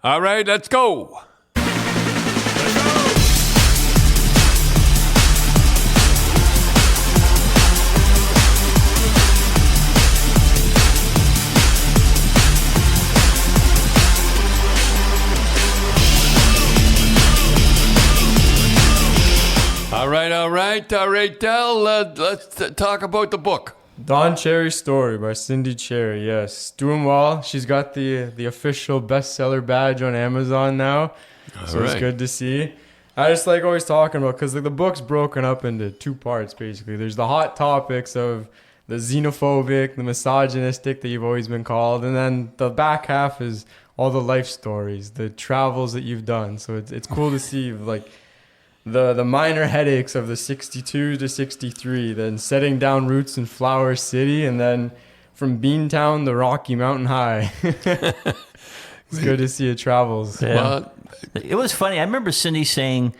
All right, let's go. All right, Del, let's talk about the book. Don Cherry's Story by Cindy Cherry, yes. Doing well. She's got the official bestseller badge on Amazon now, so it's good to see. I just like always talking about, because the book's broken up into two parts, basically. There's the hot topics of the xenophobic, the misogynistic that you've always been called, and then the back half is all the life stories, the travels that you've done. So it's cool to see, like, the minor headaches of the 62 to 63, then setting down roots in Flower City, and then from Beantown to Rocky Mountain High. It's good to see it travels. Yeah. Well, it was funny. I remember Cindy saying,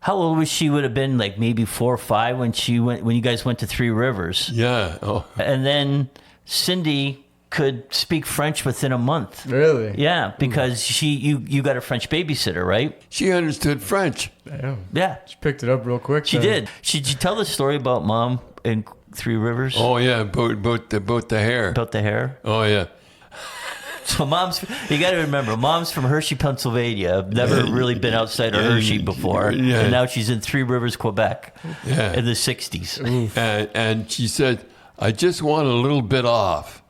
how old was she? Would have been like maybe 4 or 5 when you guys went to Three Rivers. Yeah. Oh. And then Cindy could speak French within a month. Really? Yeah, because you got a French babysitter, right? She understood French. Damn. Yeah. She picked it up real quick. She did. Did you tell the story about Mom in Three Rivers? Oh, yeah, about the hair. About the hair? Oh, yeah. So you got to remember, Mom's from Hershey, Pennsylvania. Never really been outside of Hershey before. Yeah. And now she's in Three Rivers, Quebec in the 60s. And she said, I just want a little bit off.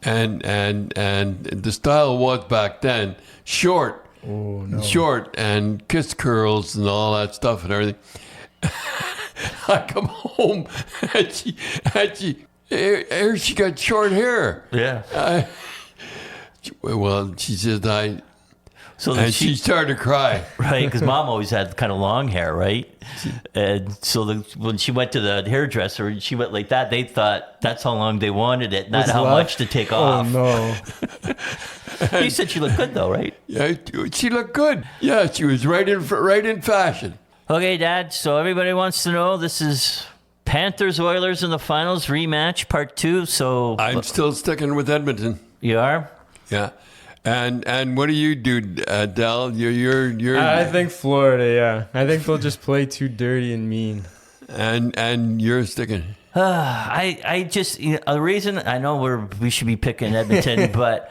And the style was back then short, short and kiss curls and all that stuff and everything. I come home and she got short hair. Yeah. She said and she started to cry. Right, because Mom always had kind of long hair, right? And so when she went to the hairdresser and she went like that, they thought that's how long they wanted it, not how much to take off. Oh, no. You said she looked good, though, right? Yeah, she looked good. Yeah, she was right in fashion. Okay, Dad, so everybody wants to know, this is Panthers Oilers in the finals rematch, part 2. So I'm still sticking with Edmonton. You are? Yeah. And what do you do, Del? You're. I think Florida. Yeah, I think they'll just play too dirty and mean. And you're sticking. I just the reason I know we should be picking Edmonton, but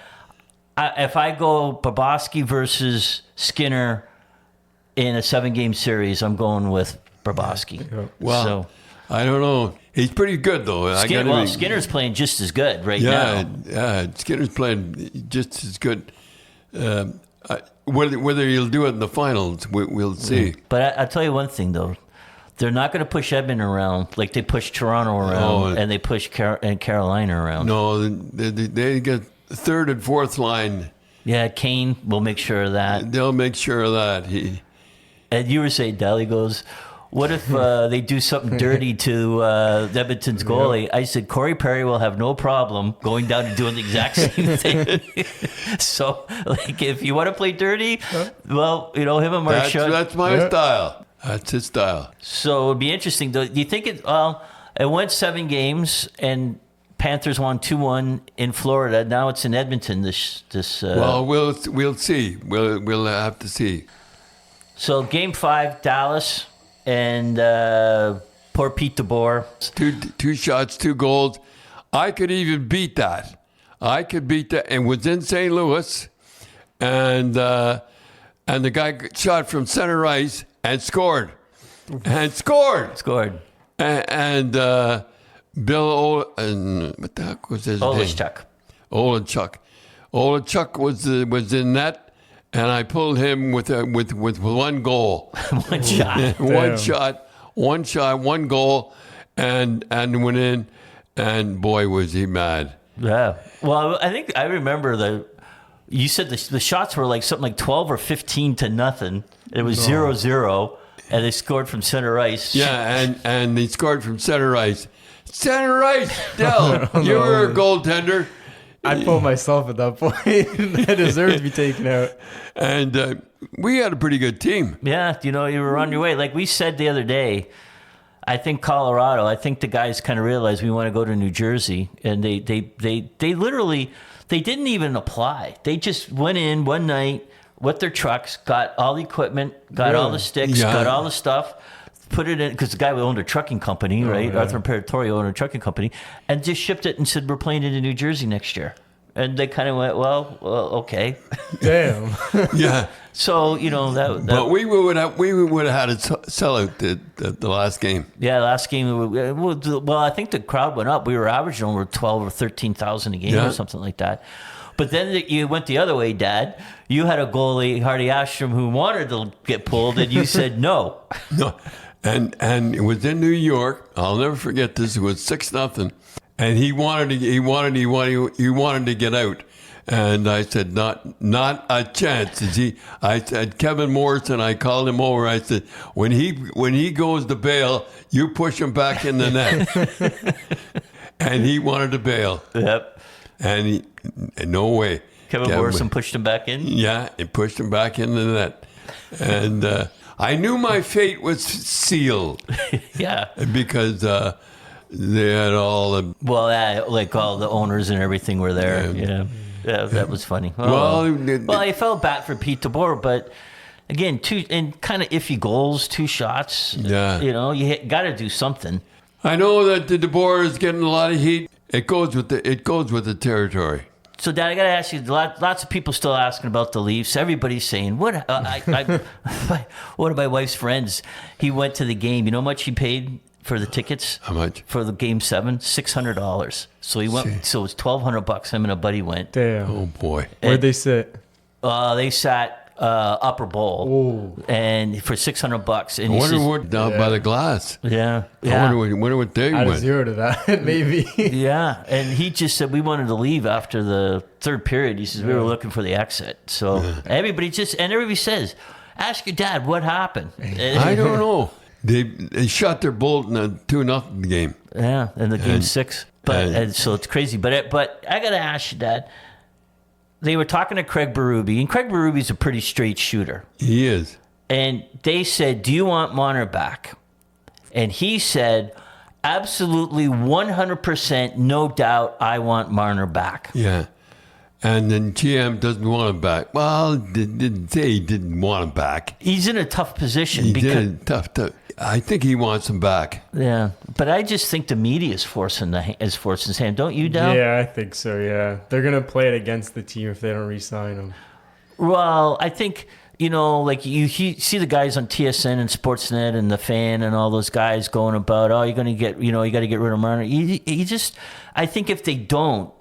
if I go Bobrovsky versus Skinner in a 7-game series, I'm going with Bobrovsky. Well, so, I don't know. He's pretty good, though. Skinner's playing just as good now. Yeah, Skinner's playing just as good. Whether he'll do it in the finals, we'll see. But I'll tell you one thing, though. They're not going to push Edmonton around like they push Toronto around and they push Carolina around. No, they get third and fourth line. Yeah, Kane will make sure of that. They'll make sure of that. And you were saying, Dally goes, what if they do something dirty to Edmonton's goalie? Yep. I said, Corey Perry will have no problem going down and doing the exact same thing. So, like, if you want to play dirty, well, him and Marchand. That's my style. That's his style. So, it would be interesting. Do you think it went 7 games, and Panthers won 2-1 in Florida. Now it's in Edmonton. Well, we'll see. We'll have to see. So, Game 5, Dallas. And poor Pete DeBoer. Two shots, 2 goals. I could even beat that. And was in St. Louis. And the guy shot from center ice and scored. Scored. And Bill what the heck was his name? Olechuk. Olechuk was in net. And I pulled him with 1 goal. One shot. One shot, 1 goal, and went in. And boy, was he mad. Yeah. Well, I think I remember you said the shots were like something like 12 or 15 to nothing. It was 0-0, and they scored from center ice. Yeah, and they scored from center ice. Center ice, Del, you're a goaltender. I pulled myself at that point. I deserved to be taken out. And we had a pretty good team. Yeah, you were on your way. Like we said the other day, I think the guys kind of realized we want to go to New Jersey. And they literally, they didn't even apply. They just went in one night, with their trucks, got all the equipment, got all the sticks, got all the stuff, put it in, because the guy who owned a trucking company, right? Yeah. Arthur Imperatorio owned a trucking company, and just shipped it and said, we're playing it in New Jersey next year. And they kind of went, well, okay. Damn. Yeah. So, that. But we would have had to sell out the last game. Yeah, last game. Well, I think the crowd went up. We were averaging over 12 or 13,000 a game or something like that. But then you went the other way, Dad. You had a goalie, Hardy Ashram, who wanted to get pulled, and you said no. No. And it was in New York. I'll never forget this. It was 6-0. And he wanted to get out. And I said, not a chance. I said, Kevin Morrison, I called him over. I said, when he goes to bail, you push him back in the net. And he wanted to bail. Yep. And no way. Kevin Morrison pushed him back in? Yeah, he pushed him back in the net. And I knew my fate was sealed. Yeah. Because they had all the... Well, like all the owners and everything were there. Yeah, that was funny. Well, I felt bad for Pete DeBoer, but again, and kind of iffy goals, 2 shots. Yeah. You got to do something. I know that the DeBoer is getting a lot of heat. It goes with the territory. So, Dad, I got to ask you, lots of people still asking about the Leafs. Everybody's saying, one of my wife's friends, he went to the game. You know how much he paid for the tickets? How much? For the game 7? $600. So he went. So it was $1,200. Him and a buddy went. Damn. Oh boy. Where'd they sit? They sat upper bowl, and for $600. And I wonder what down by the glass. Yeah. I wonder what they Add went. a 0 to that, maybe. Yeah, and he just said we wanted to leave after the third period. He says we were looking for the exit. So everybody says, ask your dad what happened. I don't know. They shot their bolt in a 2-0 game. Yeah, in the game 6. But so it's crazy. But I got to ask you, Dad. They were talking to Craig Berube, and Craig Berube's a pretty straight shooter. He is. And they said, do you want Marner back? And he said, absolutely 100%, no doubt, I want Marner back. Yeah. And then GM doesn't want him back. Well, didn't say he didn't want him back. He's in a tough position. He did tough. I think he wants him back. Yeah, but I just think the media is forcing his hand. Don't you, Dal? Yeah, I think so, yeah. They're going to play it against the team if they don't re-sign him. Well, I think, like you see the guys on TSN and Sportsnet and The Fan and all those guys going about, you're going to get, you got to get rid of Marner. I think if they don't,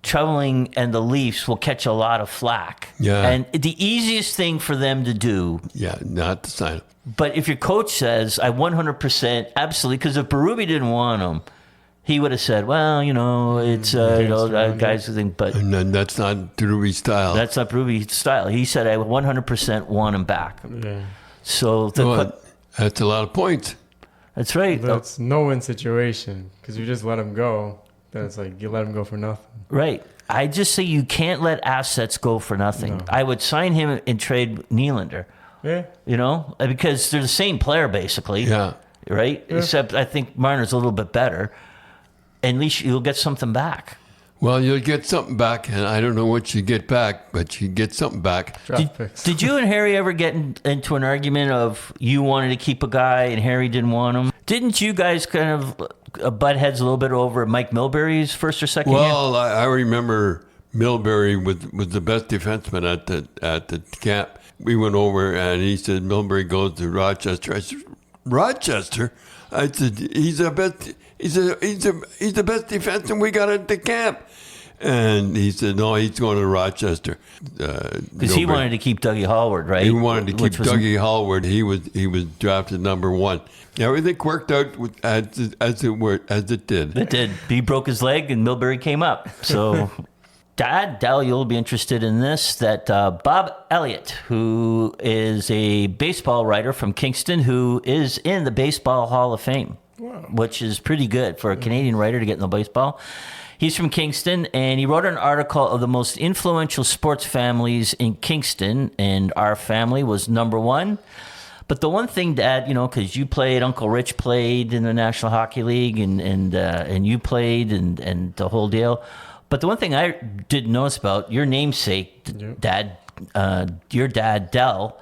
Traveling and the Leafs will catch a lot of flack. Yeah. And the easiest thing for them to do. Yeah, not to sign him. But if your coach says, I 100%, absolutely, because if Berube didn't want him, he would have said, well, it's, guys who think, but. And then that's not Berube's style. That's not Berube's style. He said, I 100% want him back. Yeah. So. That's a lot of points. That's right. That's no-win situation, because you just let him go. Then it's like you let him go for nothing. Right. I just say you can't let assets go for nothing. No. I would sign him and trade Nylander. Yeah. Because they're the same player basically. Yeah. Right? Yeah. Except I think Marner's a little bit better. At least you'll get something back. Well, you'll get something back, and I don't know what you get back, but you get something back. Did you and Harry ever get into an argument of you wanted to keep a guy and Harry didn't want him? Didn't you guys kind of butt heads a little bit over Mike Milbury's first or second year? Well, I remember Milbury was the best defenseman at the camp. We went over, and he said Milbury goes to Rochester. I said, Rochester? I said, he's the best defenseman we got at the camp. And he said, no, he's going to Rochester. Because he wanted to keep Dougie Hallward, right? He wanted to keep Dougie Hallward. He was drafted number 1. Everything worked out as it did. It did. He broke his leg, and Milbury came up. So, Dal, you'll be interested in this, that Bob Elliott, who is a baseball writer from Kingston, who is in the Baseball Hall of Fame, which is pretty good for a Canadian writer to get in the baseball. He's from Kingston, and he wrote an article of the most influential sports families in Kingston, and our family was number 1. But the one thing, Dad, because you played, Uncle Rich played in the National Hockey League, and you played, and the whole deal. But the one thing I didn't notice about your namesake, Dad, your dad, Del,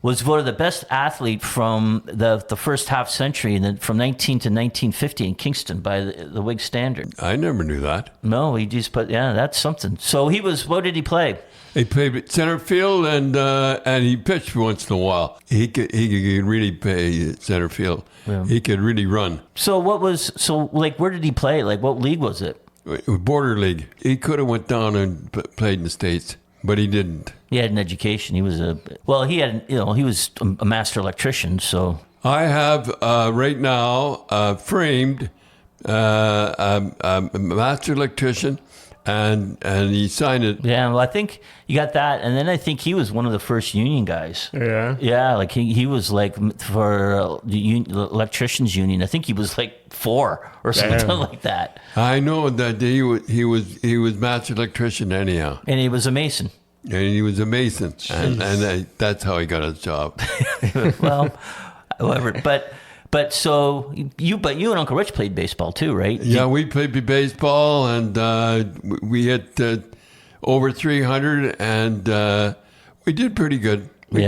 was voted the best athlete from the first half century, and then from 19 to 1950 in Kingston by the Whig Standard. I never knew that. No, he just put, that's something. So he was, what did he play? He played center field and he pitched once in a while. He could really play center field. Yeah. He could really run. So where did he play? Like, what league was it? Border league. He could have went down and played in the States, but he didn't. He had an education. He was he was a master electrician. So I have right now framed a master electrician, and he signed it. Yeah, well, I think you got that, and then I think he was one of the first union guys. Yeah, yeah, like he was like for the electricians union. I think he was like 4 or something like that. I know that he was master electrician anyhow, and he was a mason. And he was a mason, and that's how he got his job. Well, however, but you and Uncle Rich played baseball too, right? Yeah, we played baseball, and we hit over 300, and we did pretty good. We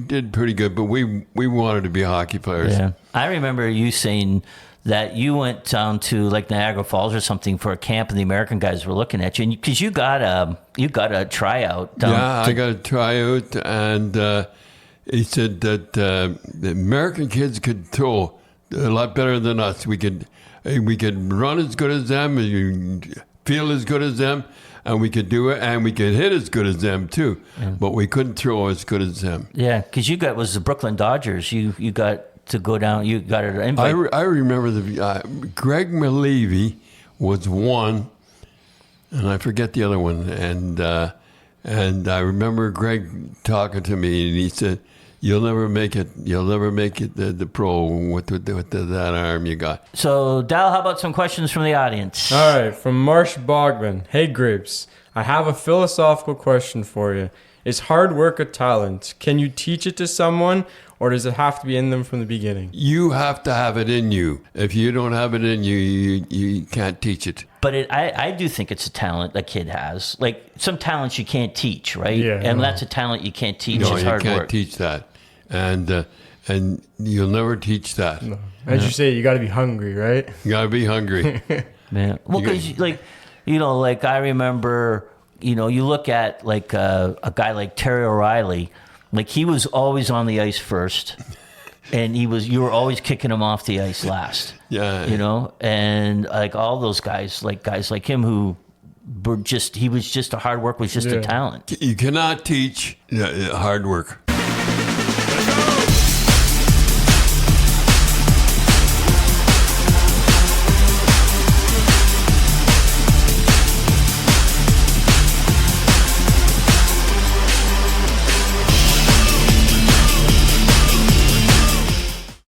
did pretty good, but we wanted to be hockey players. Yeah, I remember you saying that you went down to like Niagara Falls or something for a camp, and the American guys were looking at you, and because you got a tryout. I got a tryout, and he said that the American kids could throw a lot better than us. We could run as good as them, and feel as good as them, and we could do it, and we could hit as good as them too. Yeah. But we couldn't throw as good as them. Yeah, because was the Brooklyn Dodgers. You got to go down. You got an invite. I remember Greg Malevy was one, and I forget the other one. And I remember Greg talking to me, and he said, "You'll never make it. You'll never make it the pro with that arm you got." So, Dal, how about some questions from the audience? All right, from Marsh Bogman. Hey, Grapes, I have a philosophical question for you. Is hard work a talent? Can you teach it to someone, or does it have to be in them from the beginning? You have to have it in you. If you don't have it in you, you can't teach it. But I do think it's a talent a kid has. Like, some talents you can't teach, right? Yeah. And that's a talent you can't teach. No, is hard work. You can't teach that. And you'll never teach that. No. As you say, you got to be hungry, right? You got to be hungry. Man. Well, because, like I remember, you look at, like, a guy like Terry O'Reilly. Like, he was always on the ice first, and you were always kicking him off the ice last. Yeah. And like all those guys like him who were he was just a hard work, was just a talent. You cannot teach hard work.